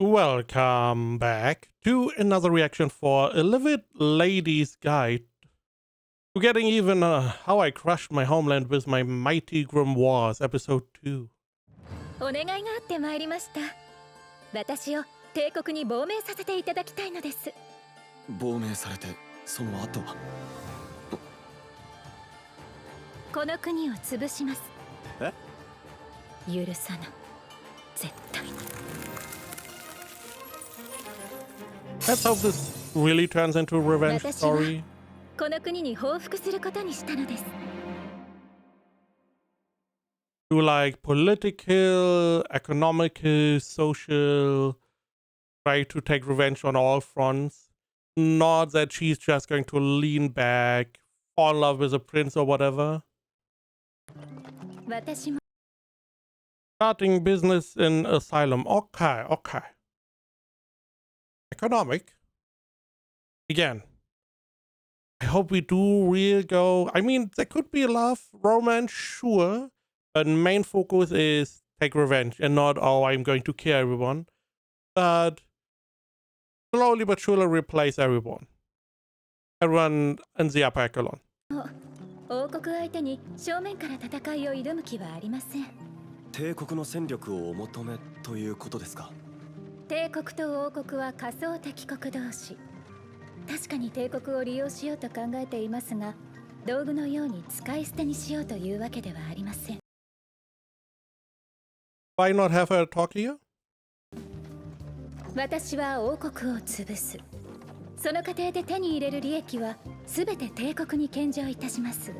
Welcome back to another reaction for a Livid Lady's Guide to Getting Even How I Crushed My Homeland with My Mighty Grimoires, Episode 2. お願いがあってまいりました。私を帝国に亡命させていただきたいのです。亡命されて、その後はこの国を潰します。え？許さない。絶対に。Let's hope this really turns into a revenge story. この国に報復することにしたのです。To like political, economical, social, try to take revenge on all fronts. Not that she's just going to lean back, fall in love with a prince or whatever. 私も Starting business in asylum. Okay, okay. Economic. Again. I hope we do really go. I mean, there could be love, romance, sure. But main focus is take revenge and not, oh, I'm going to kill everyone. But slowly but surely replace everyone. Everyone in the upper echelon. 王国相手に正面から戦いを挑む気はありません。帝国の戦力をお求めということですか？帝国と王国は仮想敵国同士。確かに帝国を利用しようと考えていますが、道具のように使い捨てにしようというわけではありません。Why not have her talk here? 私は王国を潰す。その過程で手に入れる利益はすべて帝国に献上いたします。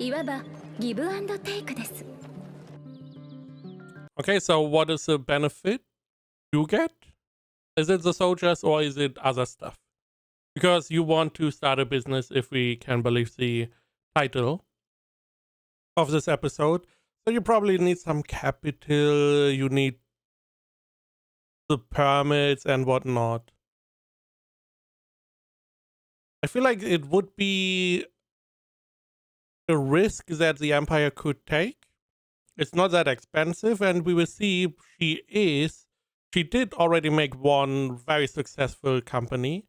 いわばギブアンドテイクです。Okay, so what is the benefit you get? Is it the soldiers or is it other stuff? Because you want to start a business, if we can believe the title of this episode. So you probably need some capital, you need the permits and whatnot. I feel like it would be a risk that the Empire could take. It's not that expensive, and we will see she did already make one very successful company.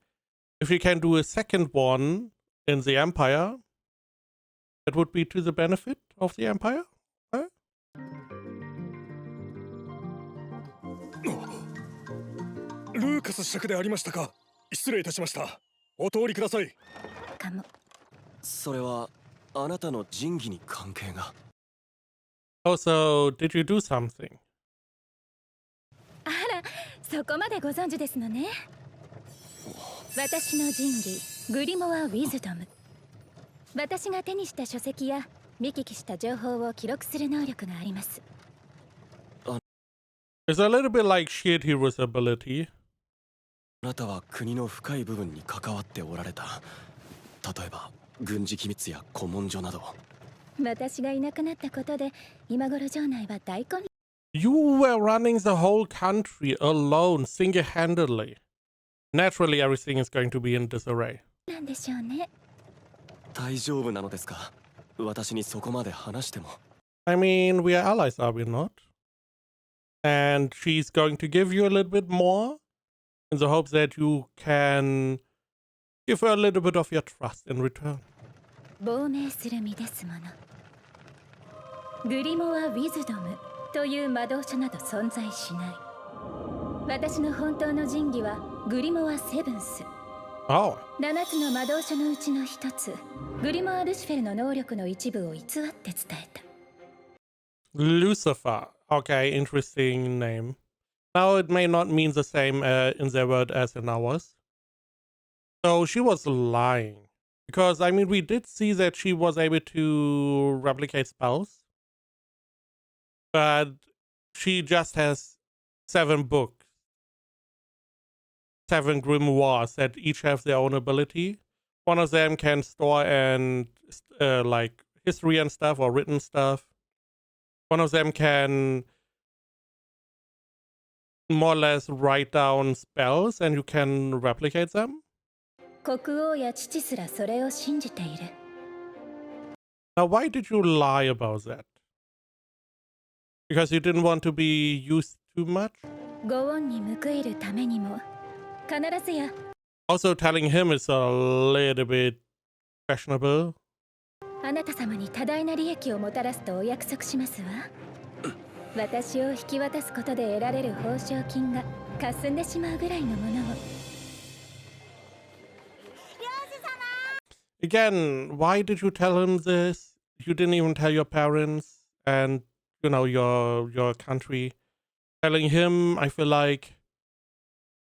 If she can do a second one in the Empire, that would be to the benefit of the Empire. Huh? ルーカス爵でありましたか。失礼いたしました。お通りください。かも。それはあなたの仁義に関係が。Also, did you do something? あら、そこまでご存知ですのね。私の仁義、グリモア・ウィズドム。私が手にした書籍や見聞きした情報を記録する能力があります。It's a little bit like Shield Hero's ability. あなたは国の深い部分に関わっておられた。例えば軍事機密や古文書など。私がいなくなったことで今頃城内は大混乱。You were running the whole country alone, single-handedly. Naturally, everything is going to be in disarray. なんでしょうね。大丈夫なのですか？私にそこまで話しても。I mean, we are allies, are we not? And she's going to give you a little bit more in the hopes that you can give her a little bit of your trust in return. 亡命する身ですもの。グリモア・ウィズドムという魔導書など存在しない。私の本当の仁義はグリモア・セブンス。Oh. 7つの魔導書のうちの一つ、グリモア・ルシフェルの能力の一部を偽って伝えた。Lucifer. Okay, interesting name. Now, it may not mean the same in their word as in ours. So she was lying. Because, I mean, we did see that she was able to replicate spells. But she just has 7 books. 7 grimoires that each have their own ability. One of them can store and like history and stuff or written stuff. One of them can more or less write down spells and you can replicate them. 国王や父すらそれを信じている。Now, why did you lie about that? Because you didn't want to be used too much. ご恩に報いるためにも必ずや Also, telling him is a little bit questionable. あなた様に多大な利益をもたらすとお約束しますわ。私を引き渡すことで得られる報奨金が霞んでしまうぐらいのものを。Again, why did you tell him this? You didn't even tell your parents and, you know, your country. Telling him, I feel like,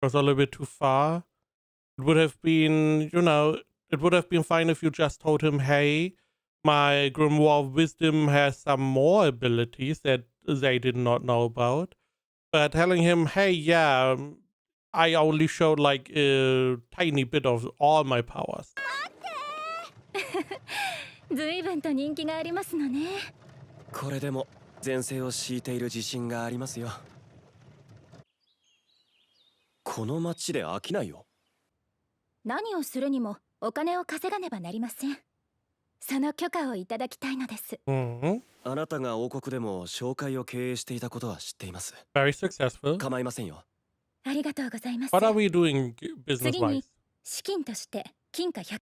was a little bit too far. It would have been, you know, it would have been fine if you just told him, hey, my Grimoire wisdom has some more abilities that they did not know about. But telling him, hey, yeah, I only showed like a tiny bit of all my powers. 随分と人気がありますのね。これでも前世を敷いている自信がありますよ。この町で飽きないよ。何をするにもお金を稼がねばなりません。その許可をいただきたいのです。あなたが王国でも商会を経営していたことは知っています。 Very successful. 構いませんよ。ありがとうございます。 What are we doing 次 business-wise? に資金として金貨100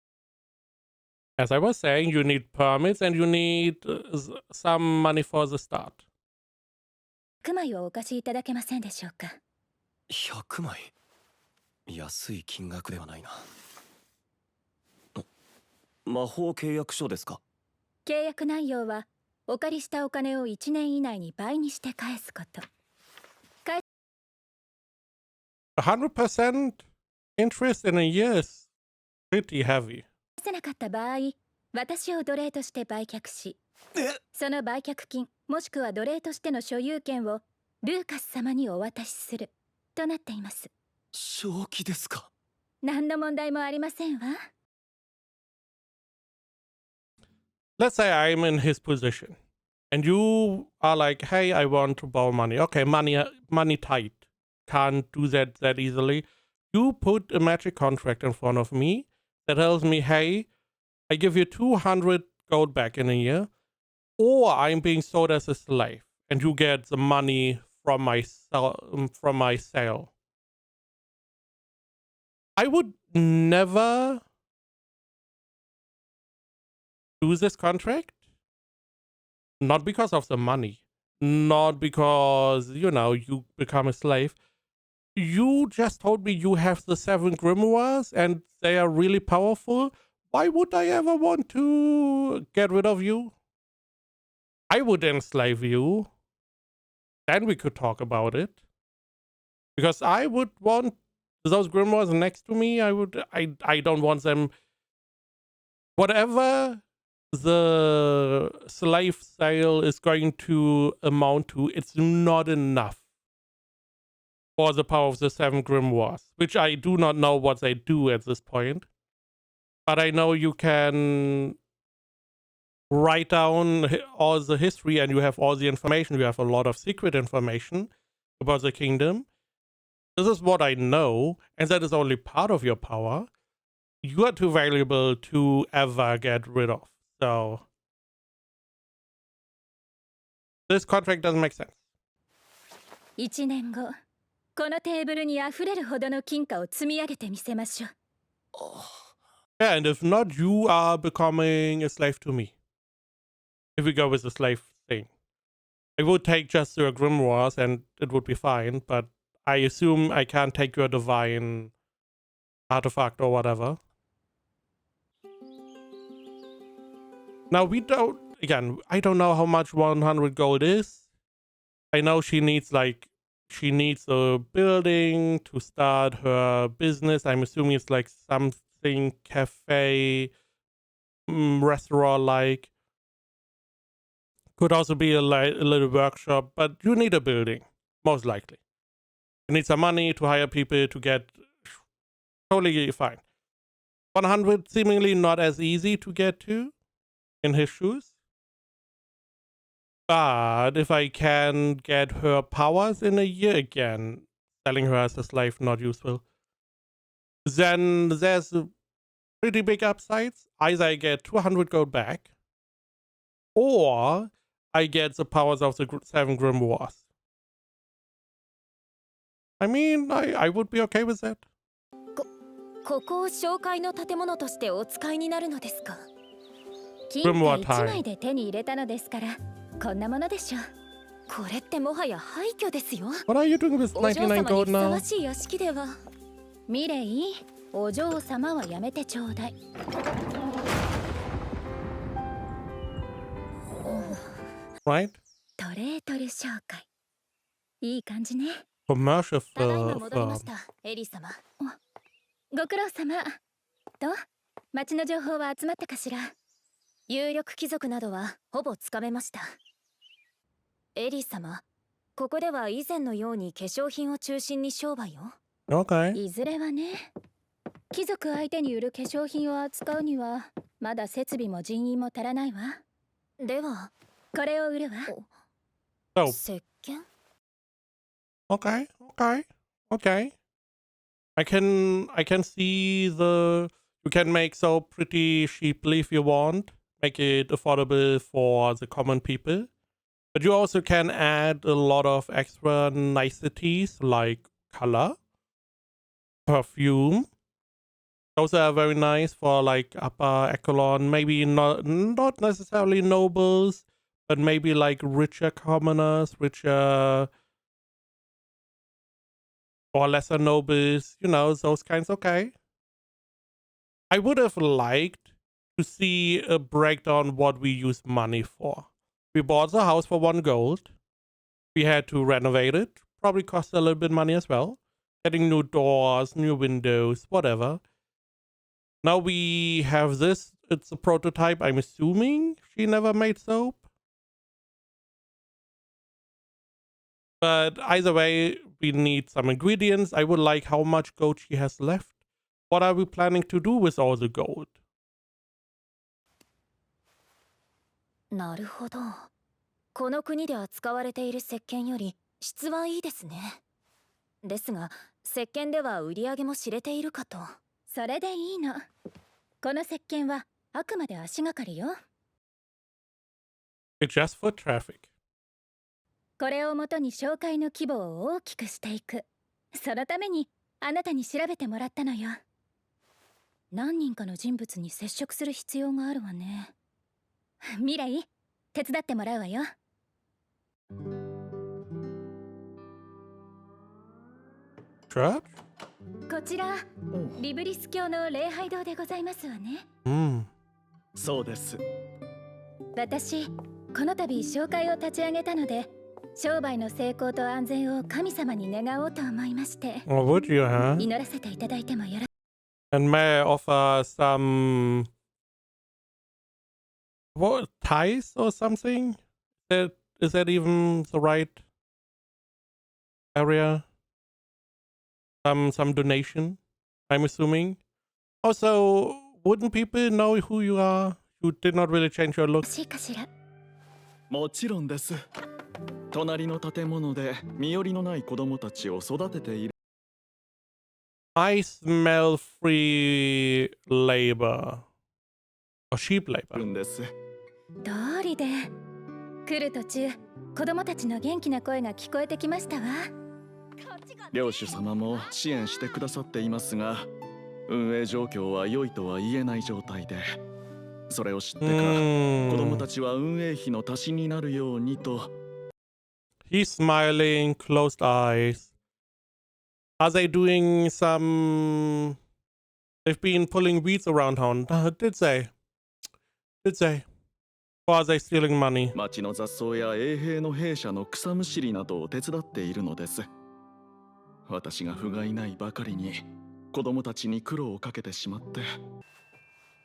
As I was saying, you need permits and you need some money for the start. 枚をお貸しいただけませんでしょうか。100枚。安い金額ではないな。魔法契約書ですか？契約内容はお借りしたお金を1年以内に倍にして返すこと。 100% interest in a year is pretty heavy. 返せなかった場合、私を奴隷として売却し、その売却金もしくは奴隷としての所有権をルーカス様にお渡しするとなっています。正気ですか？何の問題もありませんわ。 Let's say I'm in his position and you are like, hey, I want to borrow money. Okay, money tight. Can't do that easily. You put a magic contract in front of me that tells me, hey, I give you 200 gold back in a year, or I'm being sold as a slave and you get the money from my sale. I would never do this contract. Not because of the money. Not because, you know, you become a slave. You just told me you have the 7 Grimoires and they are really powerful. Why would I ever want to get rid of you? I would enslave you. Then we could talk about it. Because I would want those Grimoires next to me. I don't want them. Whatever the slave sale is going to amount to, it's not enough for the power of the 7 Grimoires, which I do not know what they do at this point. But I know you can write down all the history and you have all the information. You have a lot of secret information about the kingdom. This is what I know, and that is only part of your power. You are too valuable to ever get rid of. So this contract doesn't make sense. 1年後、このテーブルにあふれるほどの金貨を積み上げてみせましょう。 Yeah, and if not, you are becoming a slave to me. If we go with the slave thing. I would take just your grimoires and it would be fine, but I assume I can't take your divine artifact or whatever. Now we don't, again, I don't know how much 100 gold is. I know she needs a building to start her business. I'm assuming it's like something cafe, restaurant like. Could also be a little workshop, but you need a building, most likely. You need some money to hire people to get totally fine. 100 seemingly not as easy to get to in his shoes. But if I can get her powers in a year again, selling her as a slave not useful, then there's pretty big upsides. Either I get 200 gold back, or I get the powers of the 7 Grimoires. I mean, I would be okay with that. ここを紹介の建物としてお使いになるのですか？金貨 Grimoire 1 time. 枚で手に入れたのですからこんなものでしょう。これってもはや廃墟ですよ。 What are you doing with お嬢様 99 に gold ふさ now? わしい屋敷では。ミレイ、お嬢様はやめてちょうだい。Right? トレートル紹介。いい感じね。 Commercial ただいま for 戻りましたエリー様。ご苦労様。と、町の情報は集まったかしら。有力貴族などはほぼつかめました。エリー様、ここでは以前のように化粧品を中心に商売を。 Okay. いずれはね、貴族相手に売る化粧品を扱うにはまだ設備も人員も足らないわ。では、これを売るわ。 So, 石鹸？ okay. I can see you can make so pretty cheap leaf you want, make it affordable for the common people. But you also can add a lot of extra niceties like color, perfume. Those are very nice for like upper echelon, maybe not necessarily nobles, but maybe like richer commoners, richer or lesser nobles, you know, those kinds. Okay. I would have liked to see a breakdown what we use money for. We bought the house for 1 gold. We had to renovate it. Probably cost a little bit money as well. Getting new doors, new windows, whatever. Now we have this. It's a prototype. I'm assuming she never made soap. But either way, we need some ingredients. I would like how much gold she has left. What are we planning to do with all the gold? なるほど。この国で扱われている石鹸より質はいいですね。ですが、石鹸では売り上げも知れているかと。それでいいの。この石鹸はあくまで足がかりよ。 It's just for traffic. これをもとに紹介の規模を大きくしていく。そのためにあなたに調べてもらったのよ。何人かの人物に接触する必要があるわね。ミレイ、手伝ってもらうわよ。Church? こちら、リブリス教の礼拝堂でございますわね。そうです。私、この度紹介を立ち上げたので、商売の成功と安全を神様に願おうと思いまして、 Or would you, huh? 祈らせていただいてもよろ。 And may I offer some what ties or something? Is that even the right area? Some donation, I'm assuming. Also, wouldn't people know who you are? You did not really change your look. 欲しいかしら。もちろんです。隣の建物で身寄りのない子供たちを育てている。I smell free labor or cheap labor. んです。通りで来る途中、子供たちの元気な声が聞こえてきましたわ。領主様も支援してくださっていますが、運営状況は良いとは言えない状態で、それを知ってか、子供たちは運営費の足しになるようにと。He's smiling, closed eyes. Are they doing some... They've been pulling weeds around town. Did they? Or are they stealing money? 町の雑草や衛兵の兵舎の草むしりなどを手伝っているのです。私が不甲斐ないばかりに子供たちに苦労をかけてしまって。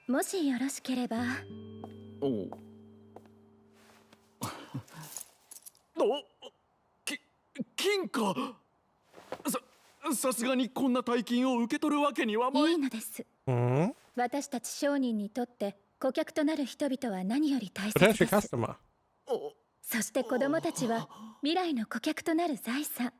もしよろしければ。おう。金貨。さすがにこんな大金を受け取るわけにはまい。いいのです。 Hmm? 私たち商人にとって顧客となる人々は何より大切 Potential です。 customer. そして子供たちは未来の顧客となる財産。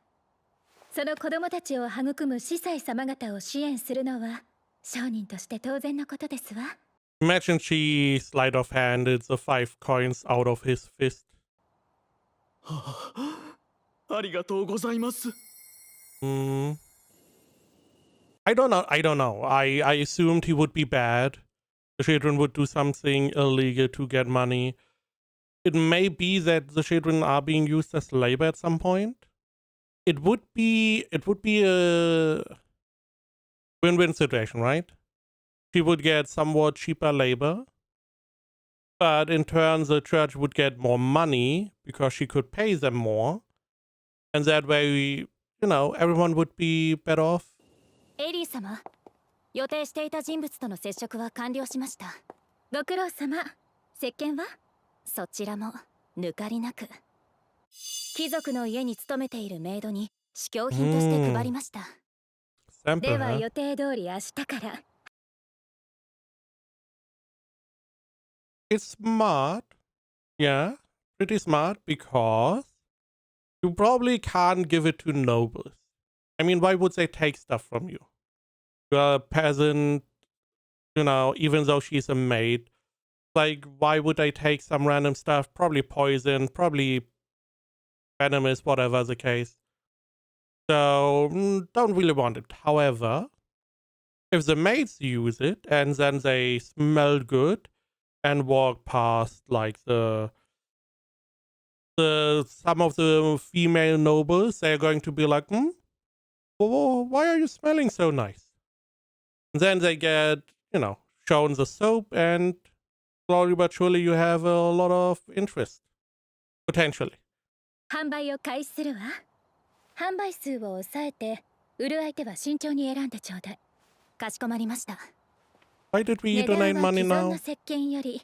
その子供たちを育む司祭様方を支援するのは商人として当然のことですわ。 Imagine she sleight of handed the 5 coins out of his fist. ありがとうございます。Hmm. I don't know. I don't know. I assumed he would be bad. The children would do something illegal to get money. It may be that the children are being used as labor at some point. It would be a win-win situation, right? She would get somewhat cheaper labor, but in turn the church would get more money because she could pay them more, and that way, everyone would be better off. エリー様、予定していた人物との接触は完了しました。ご苦労様。石鹸は？そちらも抜かりなく。貴族の家に勤めているメイドに試供品として配りました。Sample, では huh? 予定通り明日から。It's smart. Yeah, pretty smart because you probably can't give it to nobles. I mean, why would they take stuff from you? You're a peasant, even though she's a maid. Like, why would they take some random stuff? Probably poison, probably venomous, whatever the case. So, don't really want it. However, if the maids use it and then they smell good and walk past like the some of the female nobles, they're going to be like, why are you smelling so nice? And then they get, shown the soap, and slowly but surely you have a lot of interest. Potentially. 販売を開始するわ。販売数を抑えて、売る相手は慎重に選んでちょうだい。かしこまりました。Why did we 値段 donate は money 既存 now? の石鹸より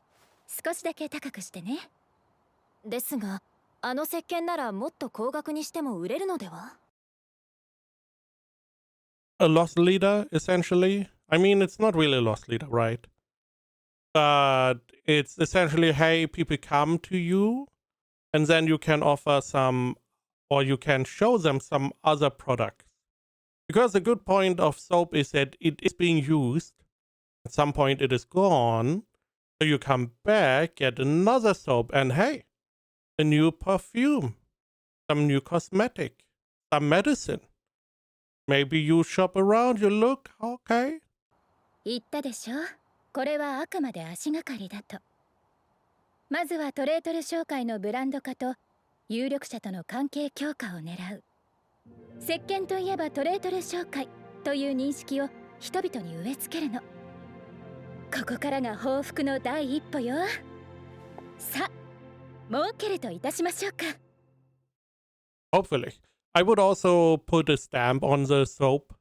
少しだけ高くしてね。ですが、あの石鹸ならもっと高額にしても売れるのでは？ A lost leader, essentially. I mean, it's not really a lost leader, right? But it's essentially, hey, people come to you, and then you can offer some, or you can show them some other products. Because the good point of soap is that it is being used. At some point it is gone. So you come back, get another soap, and hey, a new perfume, some new cosmetic, some medicine. Maybe you shop around, you look, okay. 言ったでしょ。これはあくまで足がかりだと。まずはトレートル商会のブランド化と有力者との関係強化を狙う。石鹸といえばトレートル商会という認識を人々に植え付けるの。ここからが報復の第一歩よ。さあ、儲けるといたしましょうか。Hopefully. I would also put a stamp on the soap.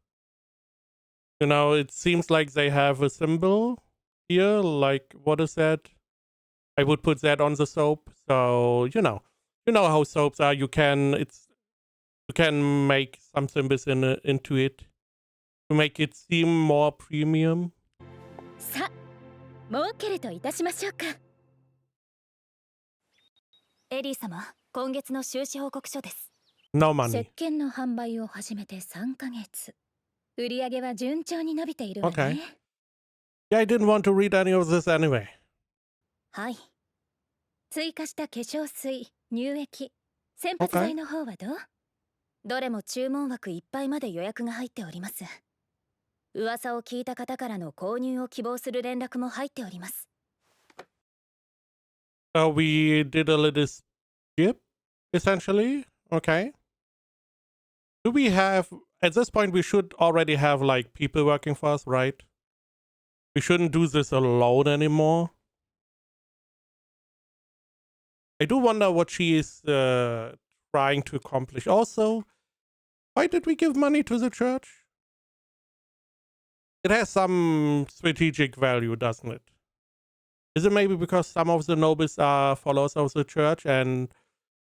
It seems like they have a symbol here. Like, what is that? I would put that on the soap. So, you know how soaps are. You can make some symbols into it to make it seem more premium. さあ、儲けるといたしましょうか。エリー様、今月の収支報告書です。No 石 money. 鹸の販売を始めて3ヶ月。売り上げは順調に伸びているわね。Yeah, I didn't want to read any of this anyway. はい。追加した化粧水、乳液、洗髪剤の方はどう？どれも注文枠いっぱいまで予約が入っております。噂を聞いた方からの購入を希望する連絡も入っております。So we did a little skip, essentially. Okay. Do we have, at this point, we should already have like people working for us, right? We shouldn't do this alone anymore. I do wonder what she is trying to accomplish. Also, why did we give money to the church? It has some strategic value, doesn't it? Is it maybe because some of the nobles are followers of the church and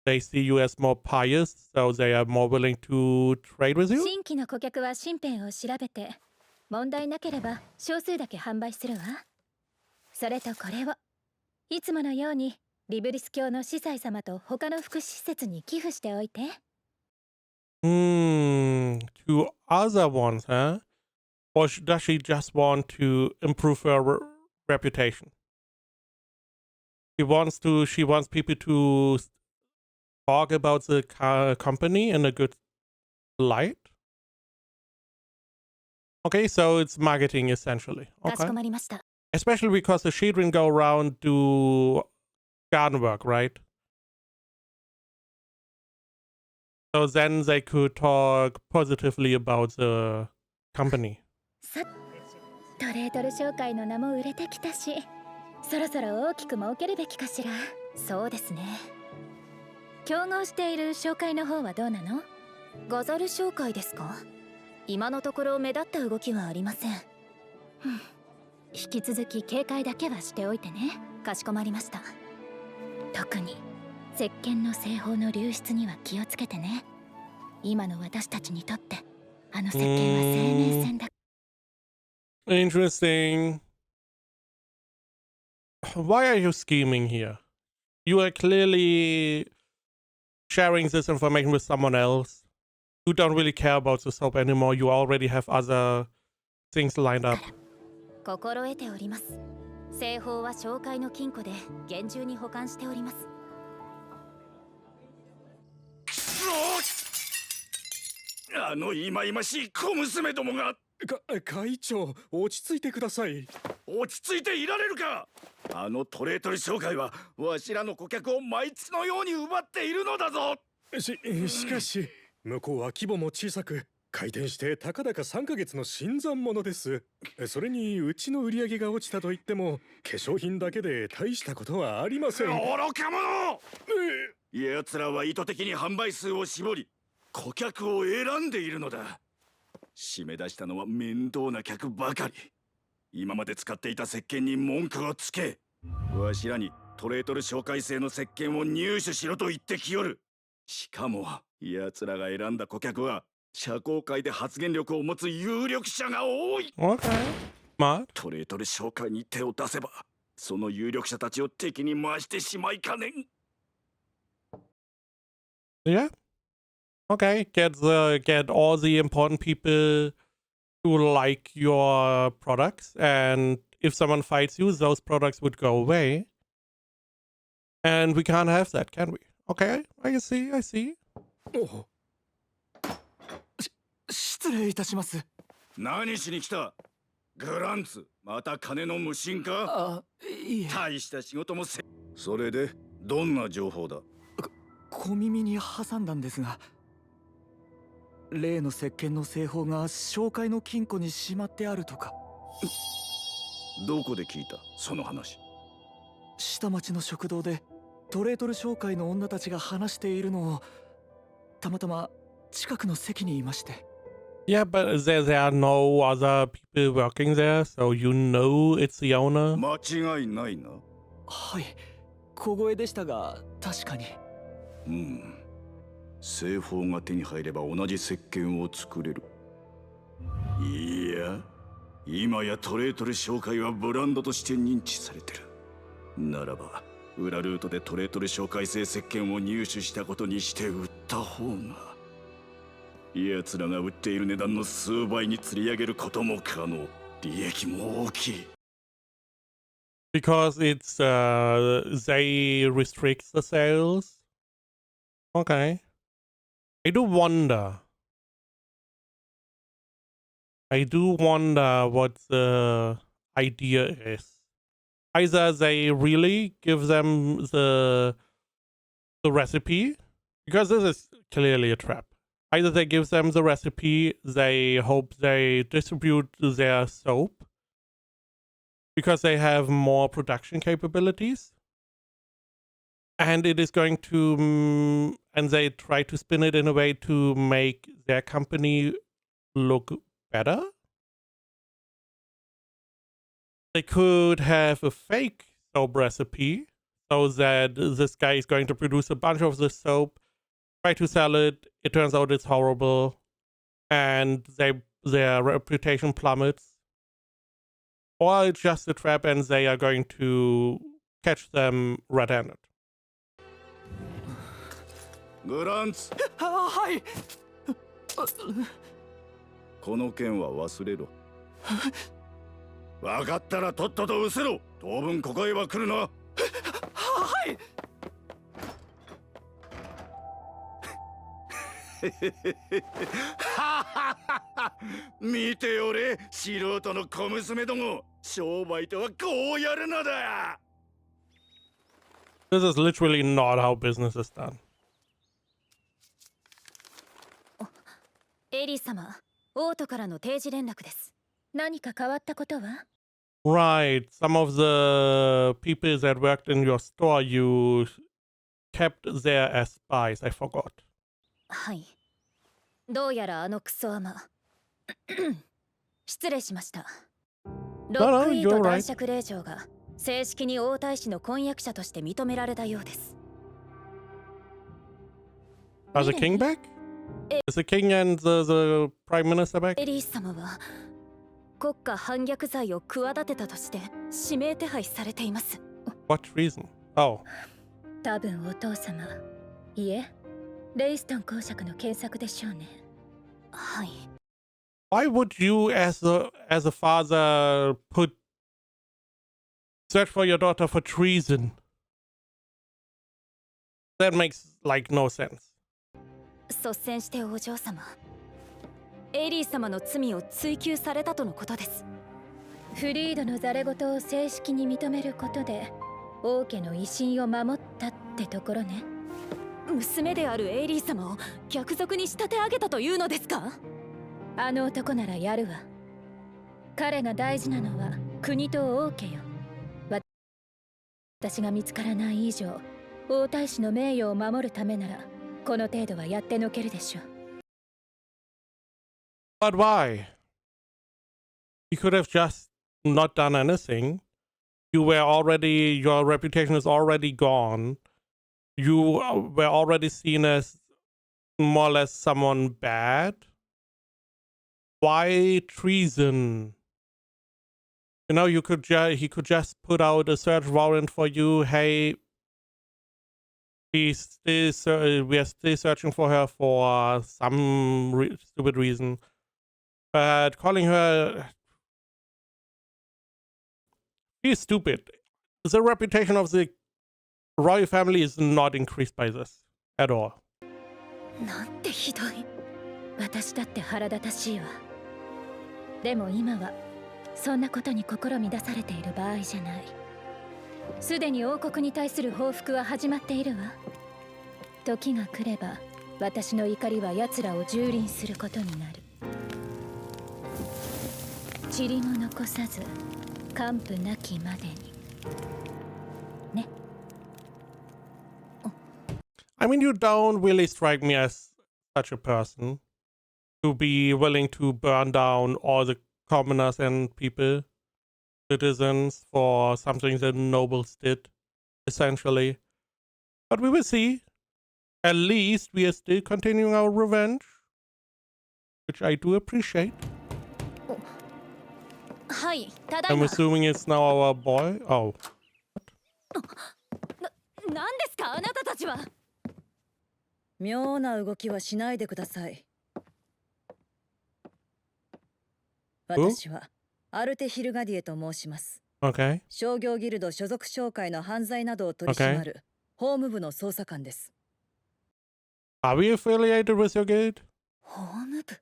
they see you as more pious, so they are more willing to trade with you? 新規の顧客は身辺を調べて、問題なければ少数だけ販売するわ。それとこれを、いつものようにリブリス教の司祭様と他の福祉施設に寄付しておいて。To other ones, huh? Or does she just want to improve her reputation? She wants people to talk about the company in a good light? Okay, so it's marketing essentially. かし Okay. こまりました。 Especially because the children go around do garden work, right? So then they could talk positively about the company. さトレートル商会の名も売れてきたし、そろそろ大きく儲けるべきかしら。そうですね。競合している商会の方はどうなの？ガザル商会ですか？今のところ目立った動きはありません。引き続き警戒だけはしておいてね。かしこまりました。特に石鹸の製法の流出には気をつけてね。今の私たちにとってあの石鹸は生命線だ。Interesting. Why are you scheming here? You are clearly sharing this information with someone else. You don't really care about the soap anymore. You already have other things lined up. 心得ております。製法は商会の金庫で厳重に保管しております。あの忌々しい小娘どもが。会長、落ち着いてください。落ち着いていられるか。あのトレートル商会はわしらの顧客を毎月のように奪っているのだぞ。しかし向こうは規模も小さく、開店してたかだか3ヶ月の新参者です。それにうちの売り上げが落ちたと言っても化粧品だけで大したことはありません。愚か者。奴らは意図的に販売数を絞り顧客を選んでいるのだ。締め出したのは面倒な客ばかり。今まで使っていた石鹸に文句をつけ、わしらにトレートル紹介制の石鹸を入手しろと言ってきよる。しかも奴らが選んだ顧客は社交界で発言力を持つ有力者が多い。Okay. Smart. トレートル紹介に手を出せばその有力者たちを敵に回してしまいかねん。Yeah. Okay. Get all the important people who like your products, and if someone fights you, those products would go away. And we can't have that, can we? Okay, I see, I see. 失礼いたします。何しに来た？グランツ、また金の無心か？いえ。大した仕事もせ。それでどんな情報だ？小耳に挟んだんですが、例の石鹸の製法が商会の金庫にしまってあるとか。どこで聞いたその話？下町の食堂でトレートル商会の女たちが話しているのをたまたま近くの席にいまして。Yeah, but there are no other people working there, so you know it's the owner. 間違いないな。はい、小声でしたが確かに。製法が手に入れば同じ石鹸を作れる。いや、今やトレートル商会はブランドとして認知されてる。ならば裏ルートでトレートル紹介製石鹸を入手したことにして売った方が、奴らが売っている値段の数倍に釣り上げることも可能。利益も大きい。Because it's they restrict the sales. Okay. I do wonder what the idea is. Either they really give them the recipe, because this is clearly a trap. Either they give them the recipe, they hope they distribute their soap because they have more production capabilities, and it is going to, and they try to spin it in a way to make their company look better. They could have a fake soap recipe so that this guy is going to produce a bunch of this soap, try to sell it, it turns out it's horrible, and their reputation plummets. Or it's just a trap and they are going to catch them red-handed. グランツ、はい。この件は忘れろ。分かったらとっとと失せろ。当分ここへは来るな。はい。見ておれ、素人の小娘ども。商売とはこうやるのだ。This is literally not how business is done. エリー様、王都からの定時連絡です。何か変わったことは？ Right. Some of the people that worked in your store, you kept there as spies. I forgot. はい。どうやらあのクソアマ失礼しました。ロックイート男爵令嬢が正式に王太子の婚約者として認められたようです。Are the king back? Is the king and the prime minister back? エリー様は国家反逆罪を企てたとして指名手配されています。What reason? Oh. 多分お父様。いえ、レイストン公爵の検索でしょうね。はい。Why would you, as a father, search for your daughter for treason? That makes like no sense. 率先してお嬢様、エリー様の罪を追及されたとのことです。フリードのザレ言を正式に認めることで王家の威信を守ったってところね。娘であるエリー様を逆賊に仕立て上げたというのですか？あの男ならやるわ。彼が大事なのは国と王家よ。私が見つからない以上、王太子の名誉を守るためならこの程度はやってのけるでしょう。But why? You could have just not done anything. Your reputation is already gone. You were already seen as more or less someone bad. Why treason? You know, he could just put out a search warrant for you. Hey, we are still searching for her for some stupid reason. But calling her, she's stupid. The reputation of the royal family is not increased by this at all. なんてひどい。私だって腹立たしいわ。でも今はそんなことに心乱されている場合じゃない。すでに王国に対する報復は始まっているわ。時が来れば私の怒りは奴らを蹂躙することになる。塵も残さず完膚なきまでにね。I mean, you don't really strike me as such a person to be willing to burn down all the commoners and people, citizens, for something the nobles did, essentially. But we will see. At least we are still continuing our revenge, which I do appreciate. はい、ただい I'm ま。assuming it's now our boy. Oh. 何ですかあなたたちは。妙な動きはしないでください。私はアルテ・ヒルガディエと申します。Okay. 商業ギルド所属商会の犯罪などを取り締まる法務部の捜査官です。Are we affiliated with your guild? 法務部。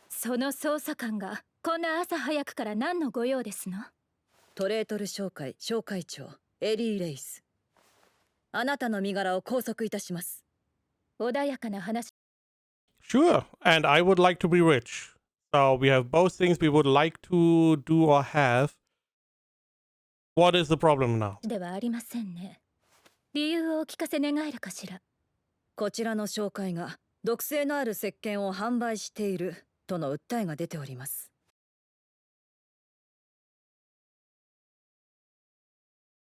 その捜査官がこんな朝早くから何のご用ですの？トレートル商会商会長エリー・レイス。あなたの身柄を拘束いたします。穏やかな話。Sure. And I would like to be rich. So we have both things we would like to do or have. What is the problem now? ではありませんね。理由をお聞かせ願えるかしら。こちらの商会が毒性のある石鹸を販売しているとの訴えが出ております。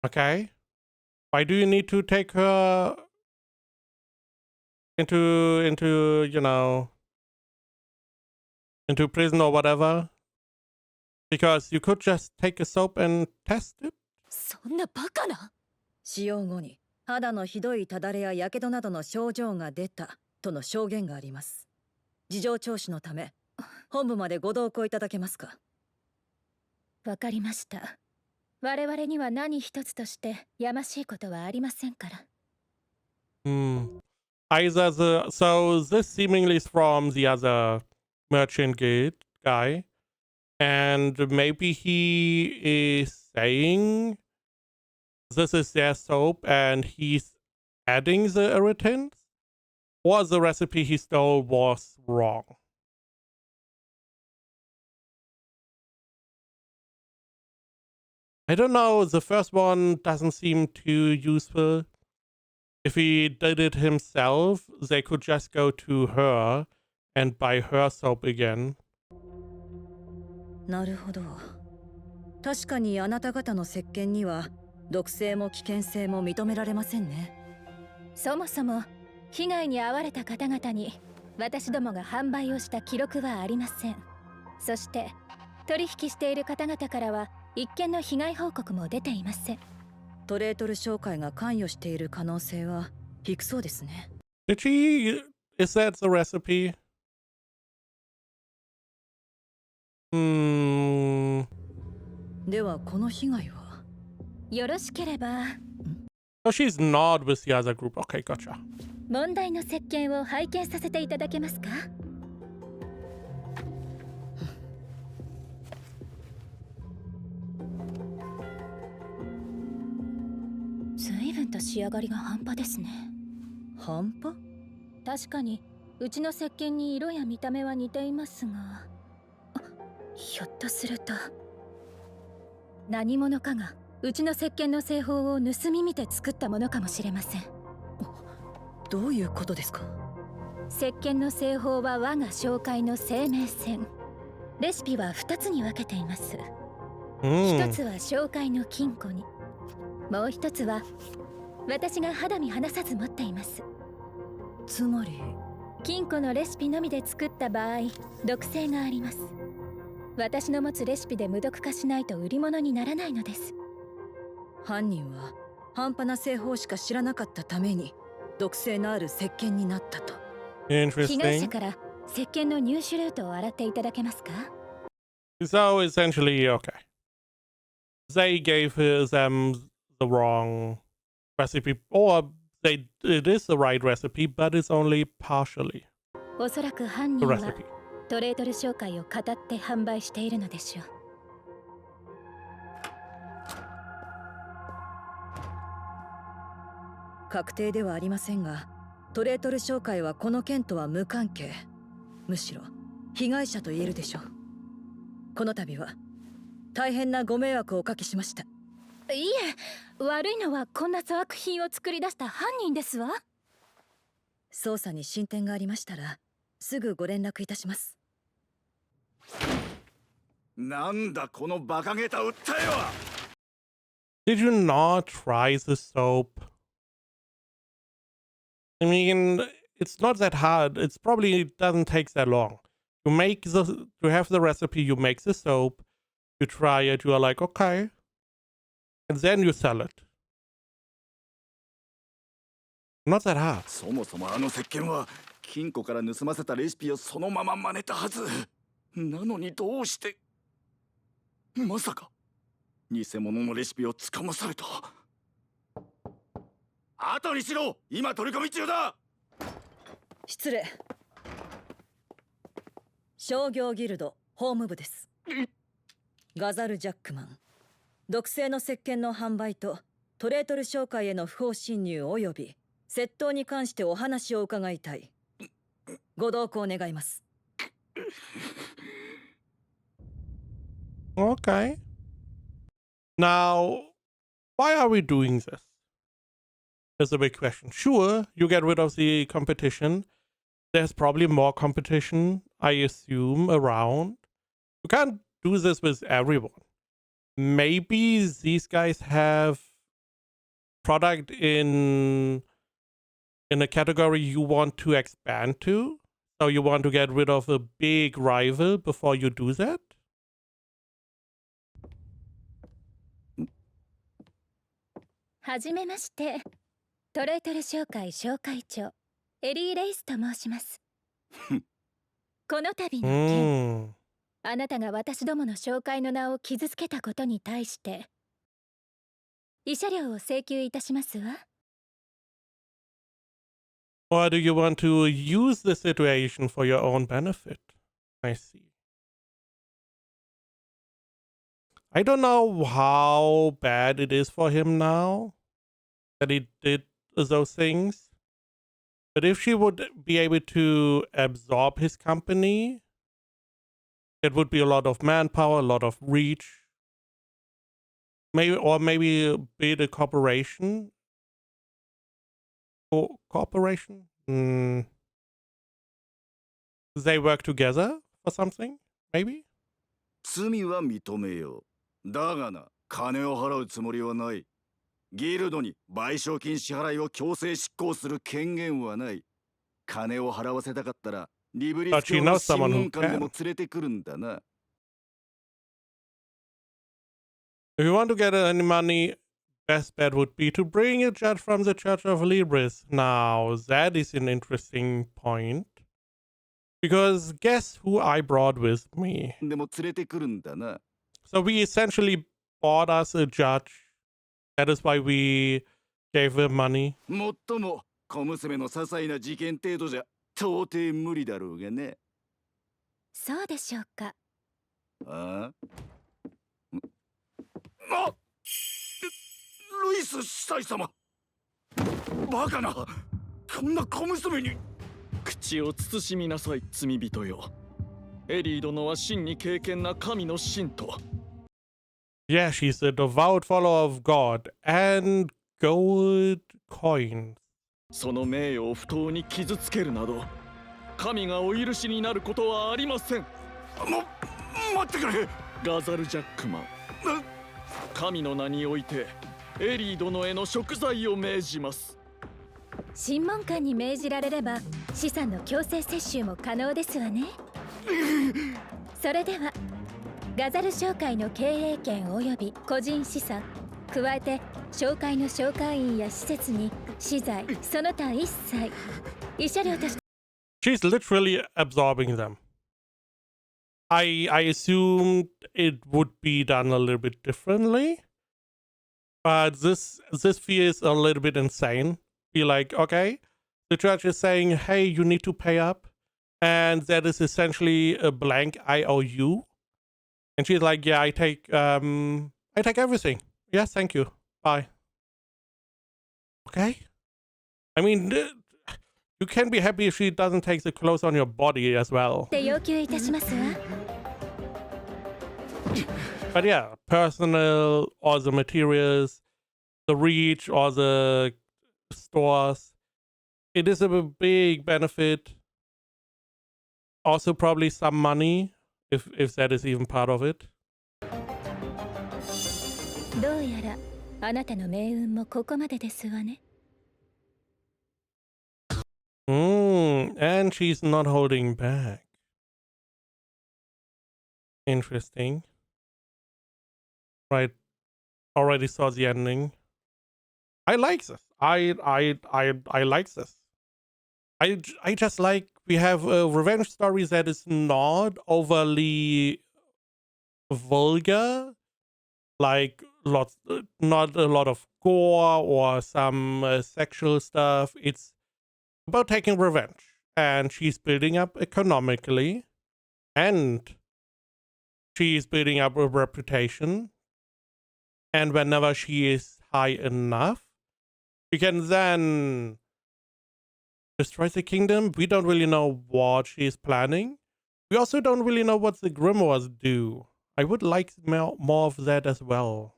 Okay. Why do you need to take her into you know, into prison or whatever? Because you could just take a soap and test it. そんなバカな。使用後に肌のひどいただれややけどなどの症状が出たとの証言があります。事情聴取のため本部までご同行いただけますか？わかりました。我々には何一つとしてやましいことはありませんから。So this seemingly is from the other merchant guild guy. And maybe he is saying this is their soap and he's adding the irritants, or the recipe he stole was wrong. I don't know, the first one doesn't seem too useful. If he did it himself, they could just go to her and buy her soap again. なるほど。確かにあなた方の石鹸には毒性も危険性も認められませんね。そもそも被害に遭われた方々に私どもが販売をした記録はありません。そして取引している方々からは一件の被害報告も出ていません。トレートル商会が関与している可能性は低そうですね。Did she... is that the recipe? Hmm... ではこの被害はよろしければ So she's not with the other group. Okay, gotcha. 問題の石鹸を拝見させていただけますか？随分と仕上がりが半端ですね。半端？確かにうちの石鹸に色や見た目は似ていますが、ひょっとすると何者かがうちの石鹸の製法を盗み見て作ったものかもしれません。どういうことですか？石鹸の製法は我が紹介の生命線。レシピは2つに分けています。1つは紹介の金庫に、もう1つは私が肌身離さず持っています。つまり金庫のレシピのみで作った場合、毒性があります。私の持つレシピで無毒化しないと売り物にならないのです。犯人は半端な製法しか知らなかったために毒性のある石鹸になったと。被害者 Interesting. から石鹸の入手ルートを洗っていただけますか？ So essentially, okay. They gave them the wrong recipe, or it is the right recipe, but it's only partially おそらく犯 the 人は recipe. トレードル商会を語って販売しているのでしょう。確定ではありませんが、トレートル商会はこの件とは無関係。むしろ被害者と言えるでしょう。この度は大変なご迷惑をおかけしました。いえ、悪いのはこんな粗悪品を作り出した犯人ですわ。捜査に進展がありましたらすぐご連絡いたします。なんだこの馬鹿げた訴えは。 Did you not try the soap? I mean, it's not that hard. It's probably doesn't take that long. You have the recipe, you make the soap, you try it, you are like, okay. And then you sell it. Not that hard. そもそもあの石鹸は金庫から盗ませたレシピをそのまま真似たはず。なのにどうして、まさか偽物のレシピをつかまされた。後にしろ、今取り込み中だ。失礼。商業ギルド法務部です。ガザル・ジャックマン。毒性の石鹸の販売とトレートル商会への不法侵入及び窃盗に関してお話を伺いたい。ご同行願います。Okay. Now, why are we doing this? That's a big question. Sure, you get rid of the competition. There's probably more competition, I assume, around. You can't do this with everyone. Maybe these guys have product in a category you want to expand to. So you want to get rid of a big rival before you do that? はじめまして。トレートル商会紹介長エリー・レイスと申します。この度の件、あなたが私どもの紹介の名を傷つけたことに対して慰謝料を請求いたしますわ。Or do you want to use the situation for your own benefit? I see. I don't know how bad it is for him now that he did those things. But if she would be able to absorb his company, it would be a lot of manpower, a lot of reach. Maybe build a corporation. Corporation? They work together for something? Maybe? 罪は認めよう。だがな、金を払うつもりはない。ギルドに賠償金支払いを強制執行する権限はない。金を払わせたかったら、リブリス教の審問官でも連れてくるんだな。If you want to get any money, best bet would be to bring a judge from the Church of Libris. Now, that is an interesting point. Because guess who I brought with me? でも連れてくるんだな。So we essentially bought us a judge. That is why we gave him money. もっとも小娘の些細な事件程度じゃ到底無理だろうがね。そうでしょうか。あルイス司祭様、バカな、こんな小娘に。口を慎みなさい、罪人よ。エリー殿は真に敬虔な神の信徒。Yeah, she's a devout follower of God and gold coins. その名誉を不当に傷つけるなど、神がお許しになることはありません。待ってくれ。ガザル・ジャックマン。神の名においてエリー殿への贖罪を命じます。審問官に命じられれば資産の強制接収も可能ですわね。それではガザル商会の経営権及び個人資産、加えて商会の商会員や施設に資材その他一切慰謝料として。 She's literally absorbing them. I assumed it would be done a little bit differently, but this feels a little bit insane. Be like, okay, the judge is saying, hey, you need to pay up, and that is essentially a blank IOU. And she's like, yeah, I take everything. Yes, thank you. Bye. Okay. I mean, you can be happy if she doesn't take the clothes on your body as well. 要求いたしますわ。 But yeah, personnel or the materials, the reach or the stores, it is a big benefit. Also probably some money, if that is even part of it. どうやらあなたの命運もここまでですわね。 And she's not holding back. Interesting. Right. Already saw the ending. I like this. I like this. I just like we have a revenge story that is not overly vulgar, like not a lot of gore or some sexual stuff. It's about taking revenge, and she's building up economically, and she's building up a reputation. And whenever she is high enough, she can then destroy the kingdom. We don't really know what she's planning. We also don't really know what the Grimoires do. I would like more of that as well.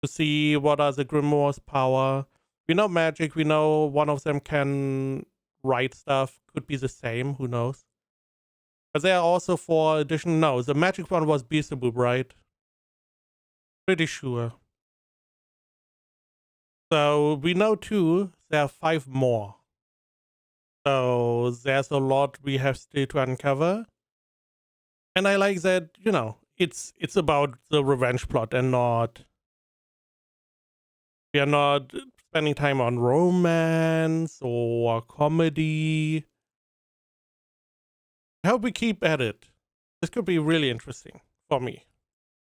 To see what are the Grimoires' power. We know magic. We know one of them can write stuff. Could be the same. Who knows? But there are also 4 additional. No, the magic one was Beelzebub, right? Pretty sure. So we know 2. There are 5 more. So there's a lot we have still to uncover. And I like that, you know, it's about the revenge plot and not... We are not spending time on romance or comedy. I hope we keep at it. This could be really interesting for me.